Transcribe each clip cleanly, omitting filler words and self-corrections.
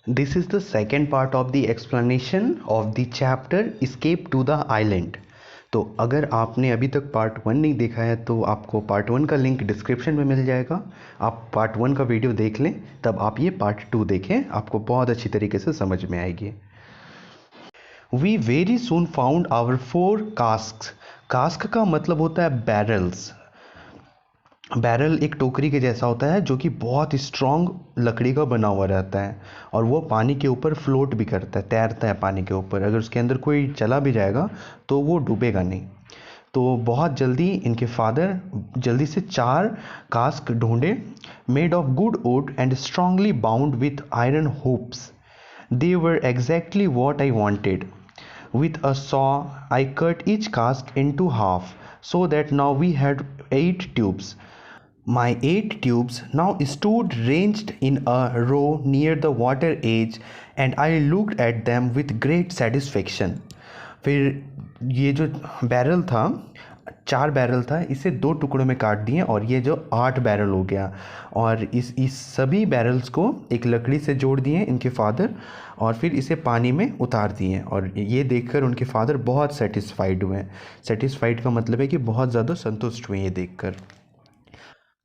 This is the second part of the explanation of the chapter Escape to the Island. तो अगर आपने अभी तक पार्ट 1 नहीं देखा है तो आपको पार्ट 1 का लिंक डिस्क्रिप्शन में मिल जाएगा। आप पार्ट 1 का वीडियो देख लें, तब आप ये पार्ट 2 देखें, आपको बहुत अच्छी तरीके से समझ में आएगी। We very soon found our 4 casks. Cask का मतलब होता है बैरल्स। बैरल एक टोकरी के जैसा होता है जो कि बहुत स्ट्रॉन्ग लकड़ी का बना हुआ रहता है और वो पानी के ऊपर फ्लोट भी करता है, तैरता है पानी के ऊपर। अगर उसके अंदर कोई चला भी जाएगा तो वो डूबेगा नहीं। तो बहुत जल्दी इनके फादर जल्दी से 4 कास्क ढूंढे, made of good would and strongly bound with iron hoops. They were exactly what I wanted. With a saw, I cut each cask into half so that now we had 8 tubes. My 8 tubes now stood ranged in a row near the water edge and I looked at them with great satisfaction. फिर ये जो barrel था, 4 barrel था, इसे 2 टुकड़ों में काट दिए और ये जो 8 बैरल हो गया। और इस सभी बैरल्स को एक लकड़ी से जोड़ दिए इनके फादर और फिर इसे पानी में उतार दिए। और ये देखकर उनके फादर बहुत सेटिस्फाइड हुए। सेटिस्फाइड का मतलब है कि बहुत ज़्यादा संतुष्ट हुए ये देखकर।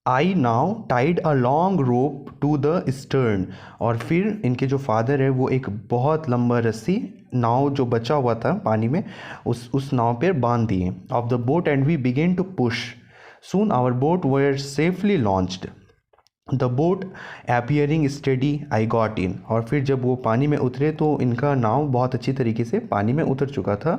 I now tied a long rope to the stern. और फिर इनके जो फादर है वो एक बहुत लंबा रस्सी नाव जो बचा हुआ था पानी में उस नाव पर बांध दिए off the boat and we began to push. Soon our boat were safely launched. The boat appearing steady I got in. और फिर जब वो पानी में उतरे तो इनका नाव बहुत अच्छी तरीके से पानी में उतर चुका था.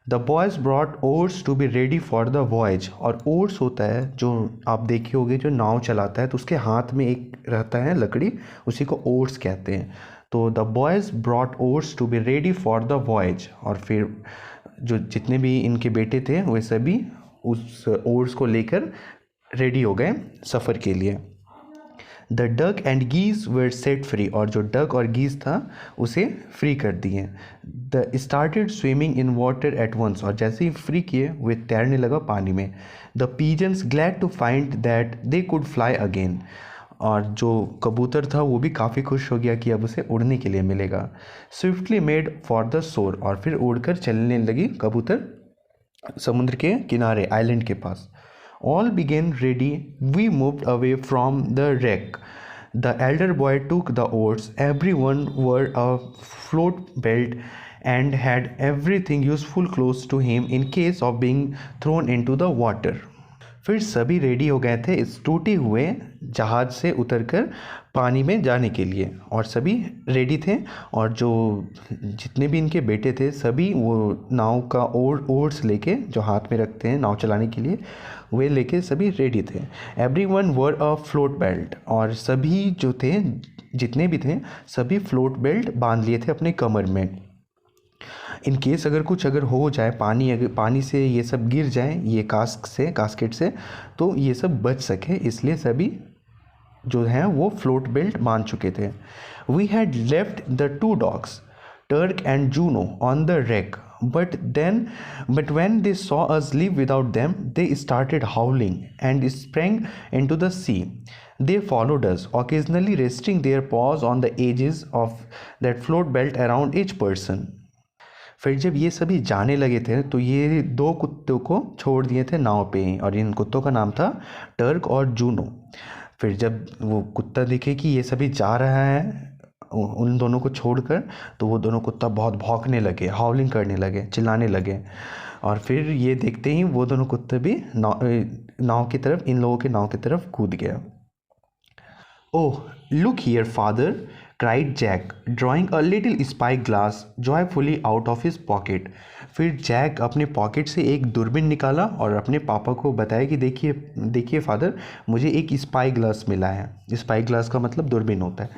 The boys brought oars to be ready for the voyage. और ओर्स होता है जो आप देखे होंगे जो नाव चलाता है तो उसके हाथ में एक रहता है लकड़ी, उसी को ओर्स कहते हैं. तो the boys brought oars to be ready for the voyage. और फिर जो जितने भी इनके बेटे थे वे सभी उस ओर्स को लेकर रेडी हो गए सफ़र के लिए. The duck and geese were set free. और जो डक और गीज था उसे फ्री कर दिए. The started swimming in water at once. और जैसे ही फ्री किए वे तैरने लगा पानी में. The pigeons glad to find that they could fly again. और जो कबूतर था वो भी काफ़ी खुश हो गया कि अब उसे उड़ने के लिए मिलेगा. Swiftly made for the shore. और फिर उड़कर चलने लगी कबूतर समुद्र के किनारे आइलैंड के पास. All began ready. We moved away from the wreck. The elder boy took the oars. Everyone wore a float belt and had everything useful close to him in case of being thrown into the water. फिर सभी ready हो गए थे इस टूटे हुए जहाज़ से उतरकर पानी में जाने के लिए. और सभी रेडी थे और जो जितने भी इनके बेटे थे सभी वो नाव का ओर्स लेके जो हाथ में रखते हैं नाव चलाने के लिए वे लेके सभी रेडी थे. एवरीवन वॉर अ फ्लोट बेल्ट. और सभी जो थे जितने भी थे सभी फ्लोट बेल्ट बांध लिए थे अपने कमर में. इन केस अगर हो जाए पानी से ये सब गिर जाए ये कास्केट से तो ये सब बच सके, इसलिए सभी जो हैं वो फ्लोट बेल्ट बांध चुके थे. We had left the 2 dogs Turk and Juno on the wreck. But when they saw us leave without them, they started howling and sprang into the sea. They followed us, occasionally resting their paws on the edges of that float belt around each person. फिर जब ये सभी जाने लगे थे तो ये 2 कुत्तों को छोड़ दिए थे नाव पे ही. और इन कुत्तों का नाम था टर्क और जूनो. फिर जब वो कुत्ता देखे कि ये सभी जा रहा है उन दोनों को छोड़कर तो वो दोनों कुत्ता बहुत भौंकने लगे, हाउलिंग करने लगे, चिल्लाने लगे. और फिर ये देखते ही वो दोनों कुत्ते भी नाव की तरफ इन लोगों के नाव की तरफ कूद गया. Oh look here father, cried Jack drawing a little spy glass joyfully out of his pocket. फिर जैक अपने पॉकेट से एक दूरबीन निकाला और अपने पापा को बताया कि देखिए फादर, मुझे एक स्पाई ग्लास मिला है. स्पाई ग्लास का मतलब दूरबीन होता है.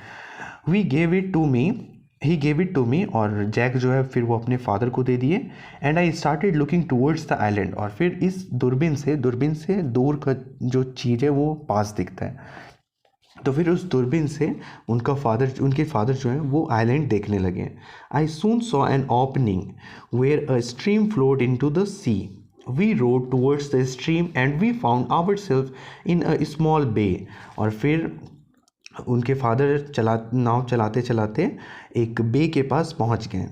He gave it to me. और जैक जो है फिर वो अपने फादर को दे दिए. And I started looking towards the island. और फिर इस दूरबीन से दूर का जो चीज़ है वो पास दिखता है. तो फिर उस दूरबीन से उनके फादर जो है वो आइलैंड देखने लगे. I soon saw an opening where a stream flowed into the sea. We rowed towards the stream and we found ourself in a small bay. और फिर उनके फादर नाव चलाते चलाते एक बे के पास पहुंच गए।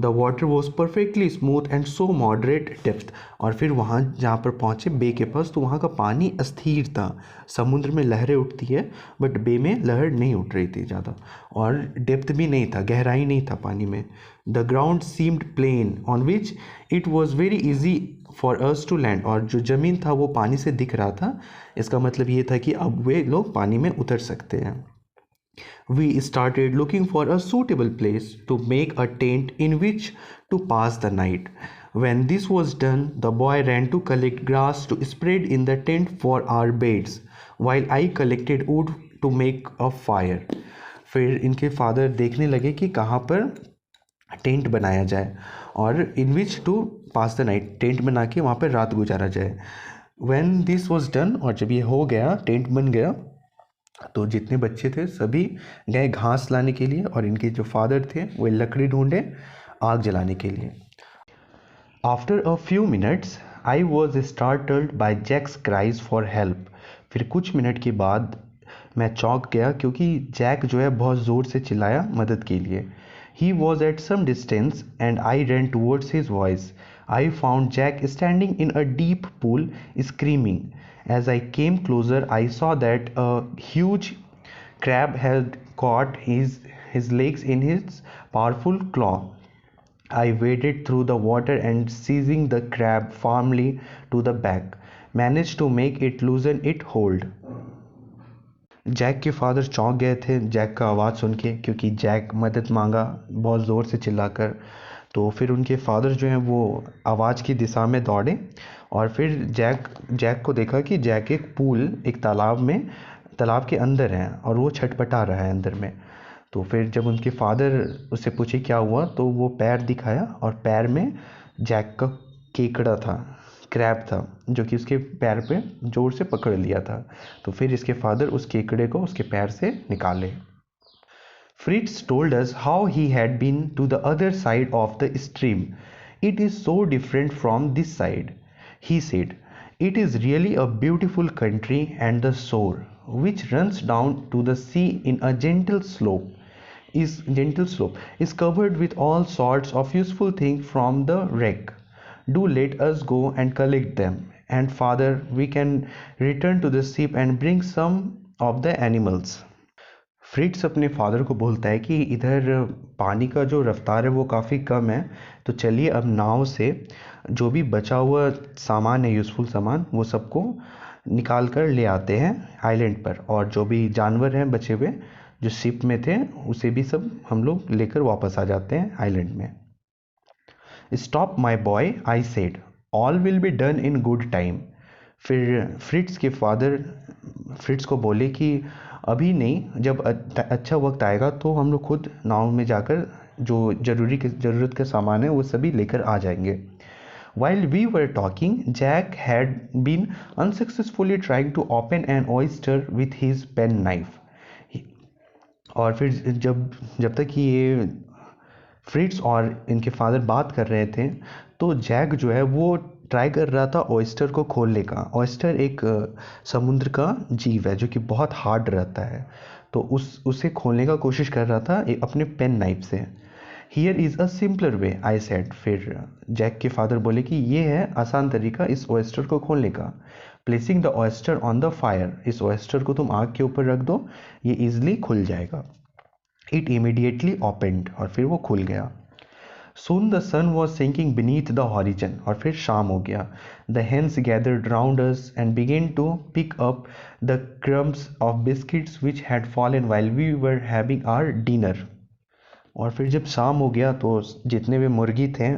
The water was perfectly smooth and so moderate depth. और फिर वहाँ जहाँ पर पहुँचे बे के पास, तो वहाँ का पानी अस्थिर था। समुद्र में लहरें उठती है, बट बे में लहर नहीं उठ रही थी ज़्यादा, और डेप्थ भी नहीं था, गहराई नहीं था पानी में। The ground seemed plain on which it was very easy for us to land. और जो ज़मीन था वो पानी से दिख रहा था। इसका मतलब ये था कि अब वे लोग पानी में उतर सकते हैं। We started looking for a suitable place to make a tent in which to pass the night. When this was done, the boy ran to collect grass to spread in the tent for our beds, while I collected wood to make a fire. फिर इनके father देखने लगे कि कहाँ पर tent बनाया जाए और in which to pass the night, tent बना के वहाँ पर रात गुजारा जाए। When this was done, और जब ये हो गया, टेंट बन गया, तो जितने बच्चे थे सभी गए घास लाने के लिए, और इनके जो फादर थे वो लकड़ी ढूंढे आग जलाने के लिए। After a few minutes I was startled by Jack's cries for help. फिर कुछ मिनट के बाद मैं चौंक गया क्योंकि जैक जो है बहुत ज़ोर से चिल्लाया मदद के लिए। He was at some distance and I ran towards his voice. I found Jack standing in a deep pool, screaming. As I came closer, I saw that a huge crab had caught his legs in his powerful claw. I waded through the water and seizing the crab firmly to the back, managed to make it loosen its hold. Jack के father चौंक गए थे Jack का आवाज़ सुन के, क्योंकि Jack मदद मांगा बहुत ज़ोर से चिल्लाकर। तो फिर उनके फादर जो हैं वो आवाज़ की दिशा में दौड़े, और फिर जैक को देखा कि जैक एक तालाब के अंदर है और वो छटपटा रहा है अंदर में। तो फिर जब उनके फादर उससे पूछे क्या हुआ, तो वो पैर दिखाया, और पैर में जैक का केकड़ा था, क्रैब था, जो कि उसके पैर पे जोर से पकड़ लिया था। तो फिर इसके फादर उस केकड़े को उसके पैर से निकाले। Fritz told us how he had been to the other side of the stream. It is so different from this side, he said. It is really a beautiful country, and the shore, which runs down to the sea in a gentle slope, is covered with all sorts of useful things from the wreck. Do let us go and collect them, and father, we can return to the ship and bring some of the animals. फ्रिट्स अपने father को बोलता है कि इधर पानी का जो रफ्तार है वो काफ़ी कम है, तो चलिए अब नाव से जो भी बचा हुआ सामान है, यूज़फुल सामान, वो सबको निकाल कर ले आते हैं आइलैंड पर, और जो भी जानवर हैं बचे हुए जो शिप में थे उसे भी सब हम लोग लेकर वापस आ जाते हैं आइलैंड में। Stop my boy, I said, all will be done in good time. फिर फ्रिट्स के फादर फ्रिट्स को बोले कि अभी नहीं, जब अच्छा वक्त आएगा तो हम लोग खुद नाव में जाकर जो ज़रूरत का सामान है वो सभी लेकर आ जाएंगे। While we were talking, Jack had been unsuccessfully trying to open an oyster with his penknife. और फिर जब तक ये फ्रिट्स और इनके फादर बात कर रहे थे, तो जैक जो है वो ट्राई कर रहा था ऑयस्टर को खोलने का। ऑयस्टर एक समुद्र का जीव है जो कि बहुत हार्ड रहता है, तो उसे खोलने का कोशिश कर रहा था अपने पेन नाइफ से। Here is a simpler way, I said. फिर जैक के फादर बोले कि ये है आसान तरीका इस ऑयस्टर को खोलने का। Placing the oyster on the fire, इस ऑयस्टर को तुम आग के ऊपर रख दो, ये ईजिली खुल जाएगा। इट इमीडिएटली ओपनड, और फिर वो खुल गया। Soon the sun was sinking beneath the horizon, और फिर शाम हो गया। The hens gathered round us and began to pick up the crumbs of biscuits which had fallen while we were having our dinner. और फिर जब शाम हो गया तो जितने भी मुर्गी थे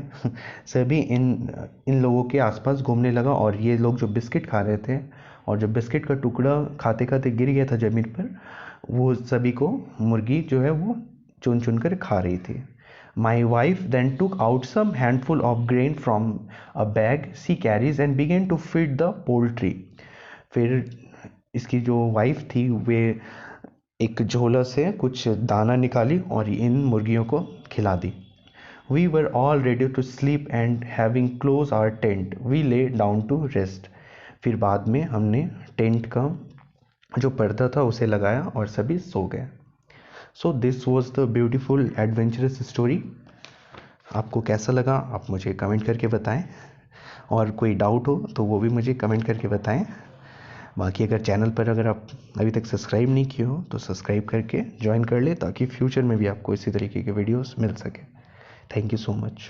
सभी इन लोगों के आसपास घूमने लगा, और ये लोग जो बिस्किट खा रहे थे, और जो बिस्किट का टुकड़ा खाते खाते गिर गया था ज़मीन पर, वो सभी को मुर्गी जो है वो चुन चुन कर खा रही थी। My wife then took out some handful of grain from a bag she carries and began to feed the poultry. फिर इसकी जो वाइफ थी वे एक झोला से कुछ दाना निकाली और इन मुर्गियों को खिला दी। We were all ready to sleep and having closed our tent, we lay down to rest. फिर बाद में हमने टेंट का जो पर्दा था उसे लगाया और सभी सो गए। So this was the beautiful adventurous story. आपको कैसा लगा आप मुझे कमेंट करके बताएं, और कोई डाउट हो तो वो भी मुझे कमेंट करके बताएं। बाकी अगर चैनल पर अगर आप अभी तक सब्सक्राइब नहीं किए हो तो सब्सक्राइब करके ज्वाइन कर ले, ताकि फ्यूचर में भी आपको इसी तरीके के वीडियोस मिल सके। Thank you so much.